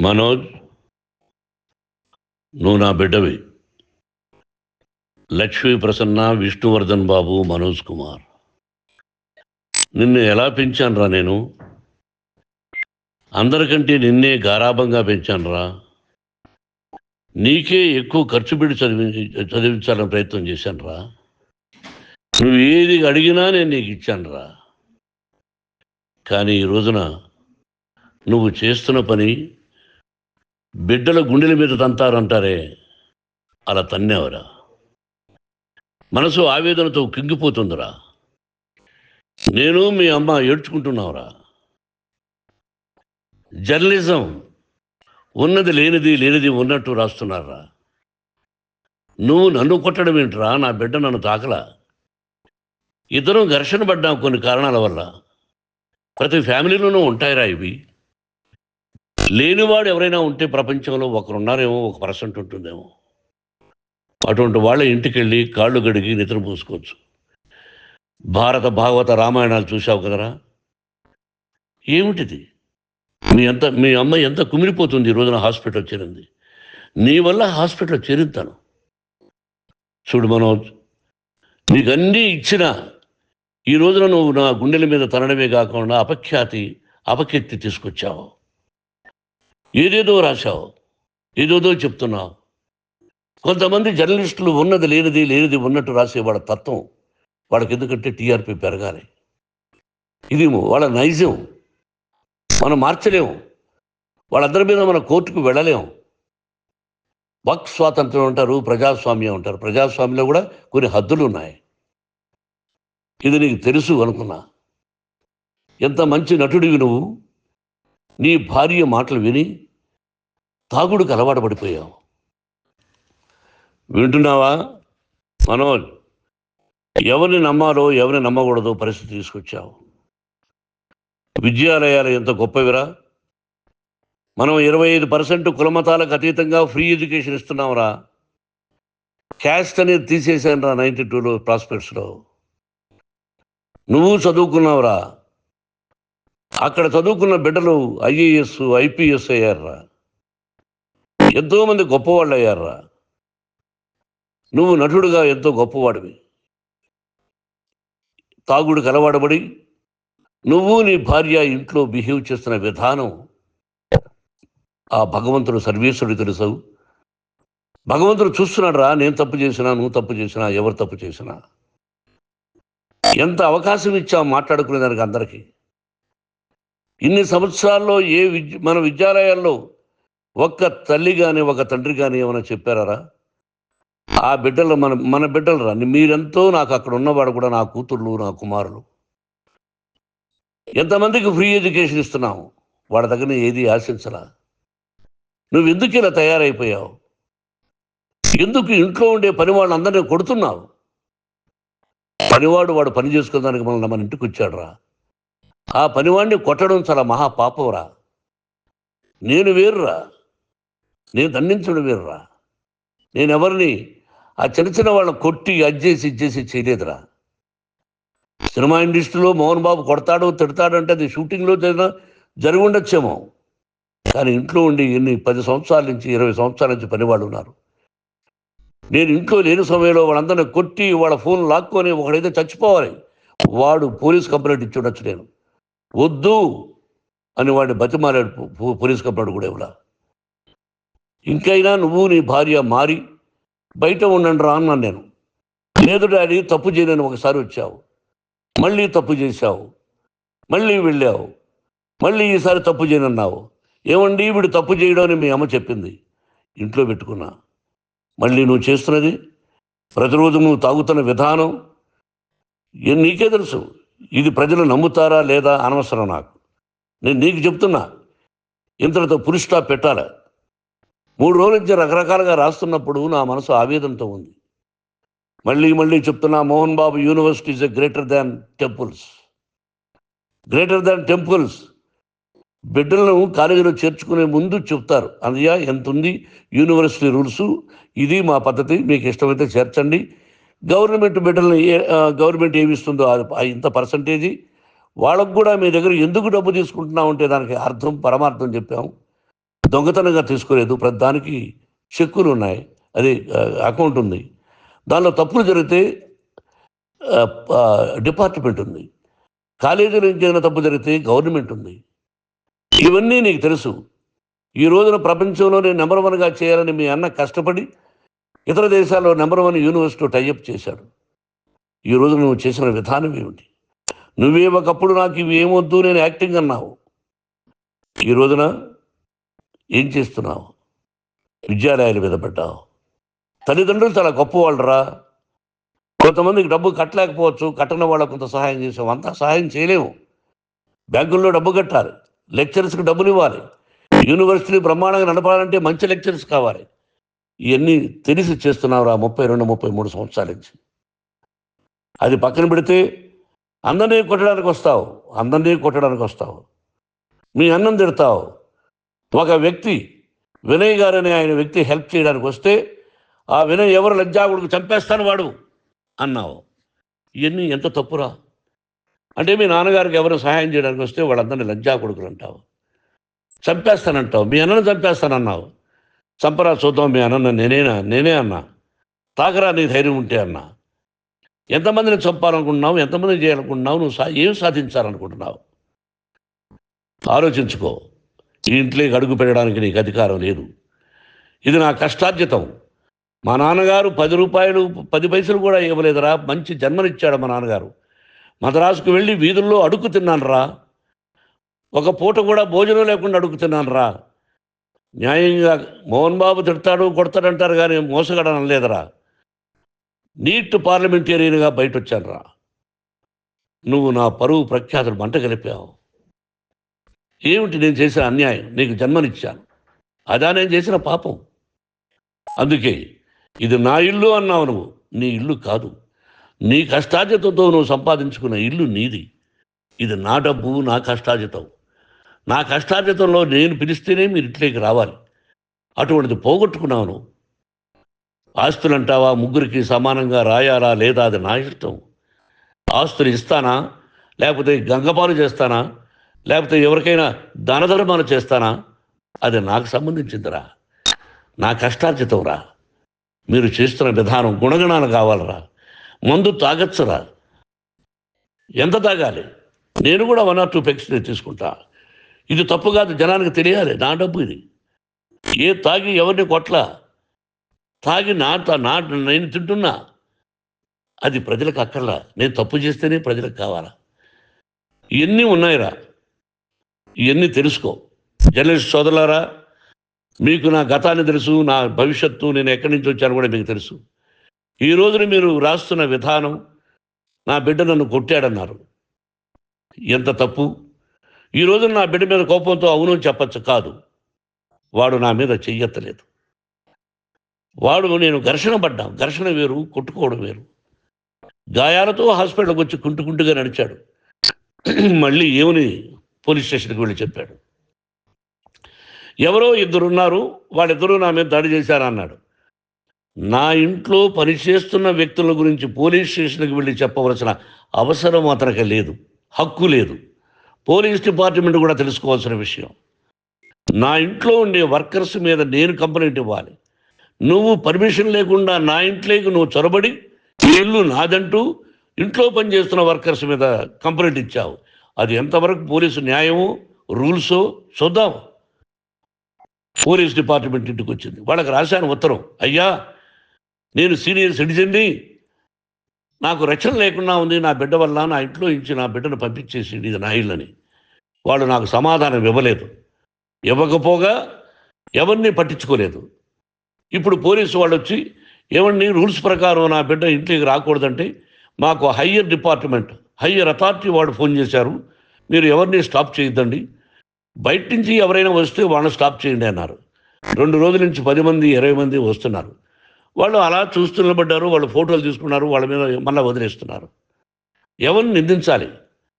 మనోజ్, నువ్వు నా బిడ్డవి. లక్ష్మీ ప్రసన్న, విష్ణువర్ధన్ బాబు, మనోజ్ కుమార్. నిన్ను ఎలా పెంచానురా నేను? అందరికంటే నిన్నే గారాభంగా పెంచానురా. నీకే ఎక్కువ ఖర్చు పెట్టి చదివించాలని ప్రయత్నం చేశానురా. నువ్వు ఏది అడిగినా నేను నీకు ఇచ్చానురా. కానీ ఈ రోజున నువ్వు చేస్తున్న పని బిడ్డల గుండెల మీద తంతారంటారే, అలా తన్నేవరా. మనసు ఆవేదనతో కింగిపోతుందిరా. నేను మీ అమ్మ ఏడ్చుకుంటున్నావురా. జర్నలిజం ఉన్నది లేనిది, లేనిది ఉన్నట్టు రాస్తున్నారా. నువ్వు నన్ను కొట్టడం ఏంట్రా? నా బిడ్డ నన్ను తాకలా. ఇద్దరం ఘర్షణ పడ్డాం కొన్ని కారణాల వల్ల. ప్రతి ఫ్యామిలీలోనూ ఉంటాయిరా ఇవి. లేనివాడు ఎవరైనా ఉంటే ప్రపంచంలో ఒకరున్నారేమో, 1% ఉంటుందేమో. అటువంటి వాళ్ళ ఇంటికి వెళ్ళి కాళ్ళు గడిగి నిద్ర పూసుకోవచ్చు. భారత భాగవత రామాయణాలు చూశావు కదరా. ఏమిటిది? మీ అమ్మ ఎంత కుమిలిపోతుంది ఈ రోజున హాస్పిటల్ చేరింది. నీ వల్ల హాస్పిటల్ చేరుతాను. చూడు మనోజ్, నీకు అన్నీ ఇచ్చిన ఈ రోజున నువ్వు నా గుండెల మీద తనడమే కాకుండా అపకీర్తి తీసుకొచ్చావు. ఏదేదో రాశావు, ఏదేదో చెప్తున్నావు. కొంతమంది జర్నలిస్టులు ఉన్నది లేనిది, లేనిది ఉన్నట్టు రాసేవాళ్ళ తత్వం వాళ్ళకి. ఎందుకంటే టీఆర్పీ పెరగాలి. ఇది వాళ్ళ నైజం. మనం మార్చలేము. వాళ్ళందరి మీద మన కోర్టుకు వెళ్ళలేము. వాక్ స్వాతంత్రం అంటారు, ప్రజాస్వామ్యం అంటారు. ప్రజాస్వామ్యంలో కూడా కొన్ని హద్దులు ఉన్నాయి. ఇది నీకు తెలుసు అనుకున్నా. ఎంత మంచి నటుడివి నువ్వు. నీ భార్య మాటలు విని తాగుడుకు అలవాటు పడిపోయావు. వింటున్నావా మనోజ్? ఎవరిని నమ్మాలో ఎవరిని నమ్మకూడదో పరిస్థితి తీసుకొచ్చావు. విద్యాలయాలు ఎంత గొప్పవిరా. మనం 25% కులమతాలకు అతీతంగా ఫ్రీ ఎడ్యుకేషన్ ఇస్తున్నాంరా. క్యాస్ట్ అనేది తీసేసానురా 92లో ప్రాస్పెక్ట్స్లో. నువ్వు చదువుకున్నావురా. అక్కడ చదువుకున్న బిడ్డలు IAS, IPS అయ్యారా. ఎంతోమంది గొప్పవాళ్ళు అయ్యారా. నువ్వు నటుడుగా ఎంతో గొప్పవాడివి. తాగుడుకు అలవాడబడి నువ్వు నీ భార్య ఇంట్లో బిహేవ్ చేస్తున్న విధానం ఆ భగవంతుడు సర్వేశ్వరుడు తెలుసు. భగవంతుడు చూస్తున్నాడు రా. నేను తప్పు చేసినా, నువ్వు తప్పు చేసినా, ఎవరు తప్పు చేసినా. ఎంత అవకాశం ఇచ్చావు మాట్లాడుకునేదానికి అందరికీ. ఇన్ని సంవత్సరాల్లో మన విద్యాలయాల్లో ఒక్క తల్లి కానీ ఒక తండ్రి కానీ ఏమైనా చెప్పారా? ఆ బిడ్డలు మన బిడ్డలు రా. మీరెంతో నాకు అక్కడ ఉన్నవాడు కూడా నా కూతుర్లు, నా కుమారులు. ఎంతమందికి ఫ్రీ ఎడ్యుకేషన్ ఇస్తున్నావు. వాడి దగ్గర ఏది ఆశించలా. నువ్వు ఎందుకు ఇలా తయారైపోయావు? ఎందుకు ఇంట్లో ఉండే పని వాళ్ళందరినీ కొడుతున్నావు? వాడు పని చేసుకోవడానికి మన ఇంటికి వచ్చాడు రా. ఆ పనివాడిని కొట్టడం చాలా మహాపాపంరా. నేను వేరురా. నేను దండించడం వేరురా. నేను ఎవరిని ఆ చిన్న చిన్న వాళ్ళని కొట్టి ఇచ్చేసి చేయలేదురా. సినిమా ఇండస్ట్రీలో మోహన్ బాబు కొడతాడు, తిడతాడు అంటే అది షూటింగ్లో జరిగి ఉండొచ్చేమో. కానీ ఇంట్లో ఉండి 10 సంవత్సరాల నుంచి 20 సంవత్సరాల నుంచి పనివాళ్ళు ఉన్నారు. నేను ఇంట్లో లేని సమయంలో వాళ్ళందరినీ కొట్టి వాళ్ళ ఫోన్ లాక్కొని ఒకడైతే చచ్చిపోవాలి. వాడు పోలీస్ కంప్లైంట్ ఇచ్చి ఉండొచ్చు. నేను వద్దు అని వాడిని బతిమాలాడు. పోలీస్ కంప్లైంట్ కూడా ఇవ్వలా. ఇంకైనా నువ్వు నీ భార్య మారి బయట ఉండండి రా అన్నాను నేను. లేదు డాడీ, తప్పు చేయలేని ఒకసారి వచ్చావు, మళ్ళీ తప్పు చేశావు, మళ్ళీ వెళ్ళావు, మళ్ళీ ఈసారి తప్పు చేయనన్నావు. ఏమండి వీడు తప్పు చేయడం అని మీ అమ్మ చెప్పింది. ఇంట్లో పెట్టుకున్నా. మళ్ళీ నువ్వు చేస్తున్నది, ప్రతిరోజు నువ్వు తాగుతున్న విధానం నీకే తెలుసు. ఇది ప్రజలు నమ్ముతారా లేదా అనవసరం నాకు. నేను నీకు చెప్తున్నా, ఇంతటితో ఫుల్ స్టాప్ పెట్టాలి. 3 రోజుల నుంచి రకరకాలుగా రాస్తున్నప్పుడు నా మనసు ఆవేదనతో ఉంది. మళ్ళీ చెప్తున్నా, Mohan Babu university is greater than temples. Greater than temples. బిడ్డలను కాలేజీలో చేర్చుకునే ముందు చెప్తారు, అన్నయ్య ఎంత ఉంది యూనివర్సిటీ రూల్స్, ఇది మా పద్ధతి, మీకు ఇష్టమైతే చేర్చండి. గవర్నమెంట్ బిడ్డలని గవర్నమెంట్ ఏమి ఇస్తుందో ఇంత పర్సంటేజీ వాళ్ళకు కూడా మీ దగ్గర ఎందుకు డబ్బు తీసుకుంటున్నాం అంటే దానికి అర్థం పరమార్థం చెప్పాము. దొంగతనంగా తీసుకోలేదు. ప్రతి దానికి చెక్కులు ఉన్నాయి, అది అకౌంట్ ఉంది. దానిలో తప్పులు జరిగితే డిపార్ట్మెంట్ ఉంది. కాలేజీలో ఇంకేమైనా తప్పు జరిగితే గవర్నమెంట్ ఉంది. ఇవన్నీ నీకు తెలుసు. ఈ రోజున ప్రపంచంలో నేను నెంబర్ 1గా చేయాలని మీ అన్న కష్టపడి ఇతర దేశాల్లో నెంబర్ 1 యూనివర్సిటీ టైఅప్ చేశాడు. ఈ రోజు నువ్వు చేసిన విధానం ఏమిటి? నువ్వే ఒకప్పుడు నాకు ఇవి ఏమొద్దు, నేను యాక్టింగ్ అన్నావు. ఈ రోజున ఏం చేస్తున్నావు? విద్యాలయాల మీద పడ్డావు. తల్లిదండ్రులు చాలా గొప్పవాళ్ళరా. కొంతమందికి డబ్బు కట్టలేకపోవచ్చు, కట్టని వాళ్ళకు కొంత సహాయం చేసాం. అంతా సహాయం చేయలేము. బ్యాంకుల్లో డబ్బు కట్టాలి, లెక్చరర్స్కి డబ్బులు ఇవ్వాలి, యూనివర్సిటీ బ్రహ్మాండంగా నడపాలంటే మంచి లెక్చరర్స్ కావాలి. ఇవన్నీ తెలిసి చేస్తున్నావురా 32-33 సంవత్సరాల నుంచి. అది పక్కన పెడితే అందరినీ కొట్టడానికి వస్తావు. మీ అన్నం తిడతావు. ఒక వ్యక్తి వినయ్ గారని ఆయన వ్యక్తి హెల్ప్ చేయడానికి వస్తే ఆ వినయ్ ఎవరు లజ్జాగుడికి చంపేస్తాను వాడు అన్నావు. ఇవన్నీ ఎంత తప్పురా? అంటే మీ నాన్నగారికి ఎవరు సహాయం చేయడానికి వస్తే వాళ్ళందరినీ లజ్జాగుడుకులు అంటావు, చంపేస్తానంటావు. మీ అన్నను చంపేస్తానన్నావు. చంపరా చూద్దాం మీ అన్న. నేనే అన్నా. తాకరా నీ ధైర్యం ఉంటే అన్నా. ఎంతమందిని చంపాలనుకుంటున్నావు? ఎంతమందిని చేయాలనుకుంటున్నావు? నువ్వు ఏం సాధించాలనుకుంటున్నావు? ఆలోచించుకో. ఈ ఇంట్లోకి అడుగు పెట్టడానికి నీకు అధికారం లేదు. ఇది నా కష్టార్జితం. మా నాన్నగారు 10 రూపాయలు 10 పైసలు కూడా ఇవ్వలేదురా. మంచి జన్మనిచ్చాడు మా నాన్నగారు. మద్రాసుకు వెళ్ళి వీధుల్లో అడుగు తిన్నాను రా. ఒక పూట కూడా భోజనం లేకుండా అడుగు తిన్నాను రా. న్యాయంగా మోహన్ బాబు తిడతాడు కొడతాడంటారు కానీ మోసగడనం లేదురా. నీట్ పార్లమెంటేరియన్గా బయట వచ్చాను రా. నువ్వు నా పరువు ప్రఖ్యాతులు మంట కలిపావు. ఏమిటి నేను చేసిన అన్యాయం? నీకు జన్మనిచ్చాను, అదా నేను చేసిన పాపం. అందుకే ఇది నా ఇల్లు అన్నావు. నువ్వు నీ ఇల్లు కాదు. నీ కష్టార్జితంతో నువ్వు సంపాదించుకున్న ఇల్లు నీది. ఇది నా డబ్బు, నా కష్టార్జితం. నా కష్టార్జితంలో నేను పిలిస్తేనే మీరు ఇంట్లోకి రావాలి. అటువంటిది పోగొట్టుకున్నావు నువ్వు. ఆస్తులు అంటావా? ముగ్గురికి సమానంగా రాయాలా లేదా అది నా ఇష్టం. ఆస్తులు ఇస్తానా, లేకపోతే గంగపాలు చేస్తానా, లేకపోతే ఎవరికైనా దానధర్మాలు చేస్తానా, అది నాకు సంబంధించిందిరా. నా కష్టార్జితం రా. మీరు చేస్తున్న విధానం గుణగణాలు కావాలరా. మందు తాగచ్చురా. ఎంత తాగాలి? నేను కూడా 1 or 2 పెగ్స్ తీసుకుంటా. ఇది తప్పు కాదు, జనానికి తెలియాలి. నా డబ్బు ఇది. తాగి ఎవరిని కొట్లా, తాగి నేను తింటున్నా. అది ప్రజలకు అక్కర్లా. నేను తప్పు చేస్తేనే ప్రజలకు కావాలా. ఇవన్నీ ఉన్నాయిరా. ఇవన్నీ తెలుసుకో. జర్నలిస్ట్ సోదరులారా, మీకు నా గతాన్ని తెలుసు, నా భవిష్యత్తు, నేను ఎక్కడి నుంచి వచ్చాను కూడా మీకు తెలుసు. ఈ రోజున మీరు రాస్తున్న విధానం, నా బిడ్డ నన్ను కొట్టాడన్నారు. ఎంత తప్పు! ఈ రోజున నా బిడ్డ మీద కోపంతో అవును చెప్పచ్చు. కాదు, వాడు నా మీద చెయ్యెత్తలేదు. నేను ఘర్షణ పడ్డాం. ఘర్షణ వేరు, కొట్టుకోవడం వేరు. గాయాలతో హాస్పిటల్కి వచ్చి కుంటుకుంటుగా నడిచాడు. మళ్ళీ ఏమని పోలీస్ స్టేషన్కి వెళ్ళి చెప్పాడు. ఎవరో 2 ఉన్నారు, వాళ్ళిద్దరూ నా మీద దాడి చేశారన్నాడు. నా ఇంట్లో పనిచేస్తున్న వ్యక్తుల గురించి పోలీస్ స్టేషన్కి వెళ్ళి చెప్పవలసిన అవసరం అతనికి లేదు, హక్కు లేదు. పోలీస్ డిపార్ట్మెంట్ కూడా తెలుసుకోవాల్సిన విషయం. నా ఇంట్లో ఉండే వర్కర్స్ మీద నేను కంప్లైంట్ ఇవ్వాలి. నువ్వు పర్మిషన్ లేకుండా నా ఇంట్లోకి నువ్వు చొరబడి ఇల్లు నాదంటూ ఇంట్లో పనిచేస్తున్న వర్కర్స్ మీద కంప్లైంట్ ఇచ్చావు. అది ఎంతవరకు పోలీసు న్యాయమో రూల్సో చూద్దాం. పోలీస్ డిపార్ట్మెంట్ ఇంటికి వచ్చింది. వాళ్ళకి రాశాను ఉత్తరం, అయ్యా నేను సీనియర్ సిటిజన్ని, నాకు రక్షణ లేకుండా ఉంది, నా బిడ్డ వల్ల నా ఇంట్లో నుంచి నా బిడ్డను పంపించేసి ఇది నా ఇల్లని. వాళ్ళు నాకు సమాధానం ఇవ్వలేదు. ఇవ్వకపోగా ఎవరిని పట్టించుకోలేదు. ఇప్పుడు పోలీసు వాళ్ళు వచ్చి ఏమండి రూల్స్ ప్రకారం నా బిడ్డ ఇంట్లోకి రాకూడదంటే మాకు హయ్యర్ డిపార్ట్మెంట్, హయ్యర్ అథారిటీ వాళ్ళు ఫోన్ చేశారు, మీరు ఎవరిని స్టాప్ చేయొద్దండి, బయట నుంచి ఎవరైనా వస్తే వాళ్ళని స్టాప్ చేయండి అన్నారు. 2 రోజుల నుంచి 10 మంది 20 మంది వస్తున్నారు. వాళ్ళు అలా చూస్తూ నిలబడ్డారు. వాళ్ళు ఫోటోలు తీసుకున్నారు, వాళ్ళ మీద మళ్ళీ వదిలేస్తున్నారు. ఎవరిని నిందించాలి?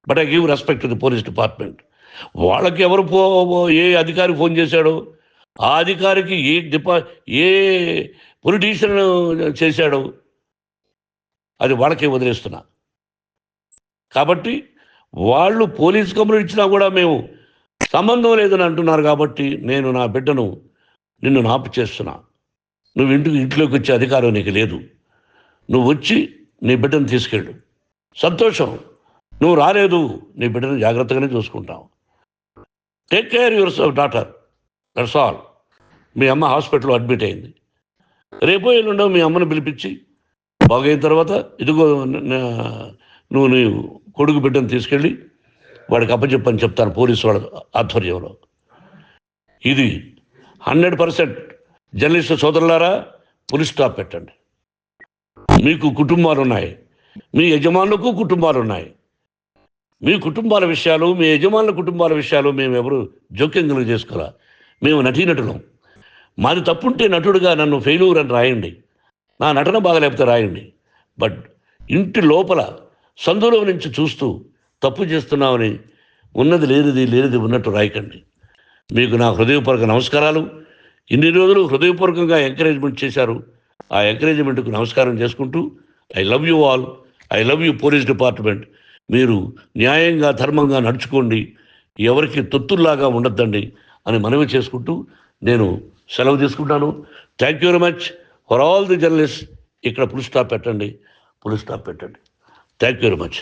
But I give respect to the police department. వాళ్ళకి ఎవరు ఏ అధికారి ఫోన్ చేశాడో, ఆ అధికారికి ఏ పొలిటీషియన్ చేశాడో అది వాళ్ళకే వదిలేస్తున్నా. కాబట్టి వాళ్ళు పోలీస్ కంప్లైంట్ ఇచ్చినా కూడా మేము సంబంధం లేదని అంటున్నారు కాబట్టి నేను నా బిడ్డను నిన్ను నాపు చేస్తున్నా. నువ్వు ఇంట్లోకి వచ్చే అధికారం నీకు లేదు. నువ్వు వచ్చి నీ బిడ్డను తీసుకెళ్ళు. సంతోషం. నువ్వు రాలేదు, నీ బిడ్డను జాగ్రత్తగానే చూసుకుంటావు. Take care your daughter, that's all. మీ అమ్మ హాస్పిటల్లో అడ్మిట్ అయింది. రేపో ఎల్లుండో మీ అమ్మను పిలిపించి బాగైన తర్వాత ఇదిగో నువ్వు నీ కొడుకు బిడ్డను తీసుకెళ్ళి వాడికి అప్పచెప్పని చెప్తాను పోలీసు వాళ్ళ ఆధ్వర్యంలో. ఇది 100% జర్నలిస్టు సోదరులారా, పులి స్టాప్ పెట్టండి. మీకు కుటుంబాలు ఉన్నాయి, మీ యజమానులకు కుటుంబాలు ఉన్నాయి. మీ కుటుంబాల విషయాలు, మీ యజమానుల కుటుంబాల విషయాలు మేము ఎవరు జోక్యం చేసుకోరా. మేము నటీనటులం. మాది తప్పుంటే నటుడుగా నన్ను ఫెయిల్యూర్ అని రాయండి, నా నటన బాగలేకపోతే రాయండి. బట్ ఇంటి లోపల సందులో నుంచి చూస్తూ తప్పు చేస్తున్నామని ఉన్నది లేనిది ఉన్నట్టు రాయకండి. మీకు నా హృదయపూర్వక నమస్కారాలు. ఇన్ని రోజులు హృదయపూర్వకంగా ఎంకరేజ్మెంట్ చేశారు. ఆ ఎంకరేజ్మెంట్కు నమస్కారం చేసుకుంటూ I love you all. I love you police department. మీరు న్యాయంగా ధర్మంగా నడుచుకోండి, ఎవరికి తొత్తుల్లాగా ఉండొద్దండి అని మనవి చేసుకుంటూ నేను సెలవు తీసుకుంటాను. Thank you very much for all the journalist. ఇక్కడ పులి స్టాప్ పెట్టండి. Thank you very much.